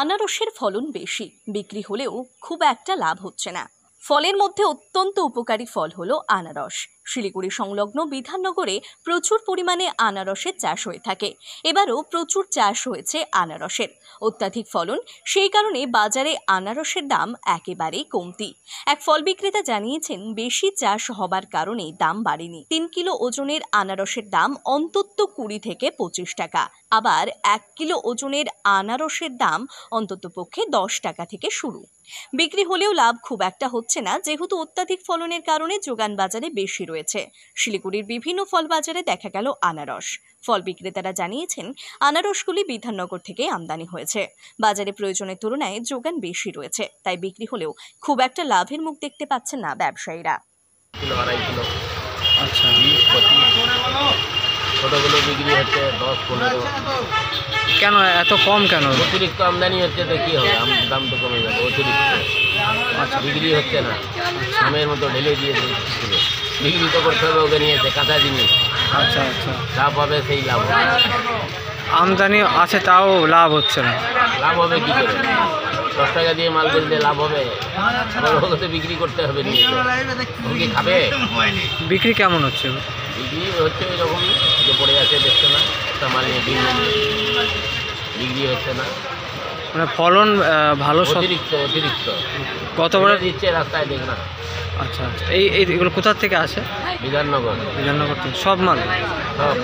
আনারসের ফলন বেশি, বিক্রি হলেও খুব একটা লাভ হচ্ছে না। ফলের মধ্যে অত্যন্ত উপকারী ফল হলো আনারস। শিলিগুড়ি সংলগ্ন বিধাননগরে প্রচুর পরিমাণে আনারসের চাষ হয়ে থাকে। এবারও প্রচুর চাষ হয়েছে আনারসের। অত্যাধিক ফলন, সেই কারণে বাজারে আনারসের দাম একেবারেই কমতি। এক ফল বিক্রেতা জানিয়েছেন, বেশি চাষ হবার কারণে দাম বাড়েনি। 3 কিলো ওজনের আনারসের দাম অন্তত 20 থেকে 25 টাকা। আবার 1 কিলো ওজনের আনারসের দাম অন্ততপক্ষে 10 টাকা থেকে শুরু। বিক্রি হলেও লাভ খুব একটা হচ্ছে না, যেহেতু অত্যাধিক ফলনের কারণে যোগান বাজারে বেশি রয়েছে। শিলিগুড়ির বিভিন্ন ফল বাজারে দেখা গেল আনারস। ফল বিক্রেতারা জানিয়েছেন, আনারসগুলি বিধাননগর থেকে আমদানি হয়েছে। বাজারে প্রয়োজনের তুলনায় যোগান বেশি রয়েছে, তাই বিক্রি হলেও খুব একটা লাভের মুখ দেখতে পাচ্ছেন না ব্যবসায়ীরা। আচ্ছা, ছোটগুলো বিক্রি হচ্ছে 10-15। কেন এত কম কেন? অতিরিক্ত আমদানি হচ্ছে তো কি হবে, দাম তো কমে যাবে। অতিরিক্ত আচ্ছা, বিক্রি হচ্ছে না, সামের মতো ঢেলে দিয়ে বিক্রি তো করতে হবে। ওকে নিয়েছে কাঁচা জিনিস। আচ্ছা আচ্ছা, লাভ হবে, সেই লাভ হবে। আমদানি আছে তাও লাভ হচ্ছে না। লাভ হবে কি করে? 10 টাকা দিয়ে মাল কিনতে লাভ হবে? আবার ওকে তো বিক্রি করতে হবে, নিয়ে ওকে খাবে। বিক্রি কেমন হচ্ছে? বিক্রি হচ্ছে ওই রকম যে পড়ে আছে, দেখছে না, একটা মাল নিয়ে বিক্রি হচ্ছে না। মানে ফলন ভালো, অতিরিক্ত কত বড় দিচ্ছে রাস্তায়, দেখ না। আচ্ছা আচ্ছা, এগুলো কোথা থেকে আসে? বিধাননগর বিধাননগর থেকে সব মাল? সব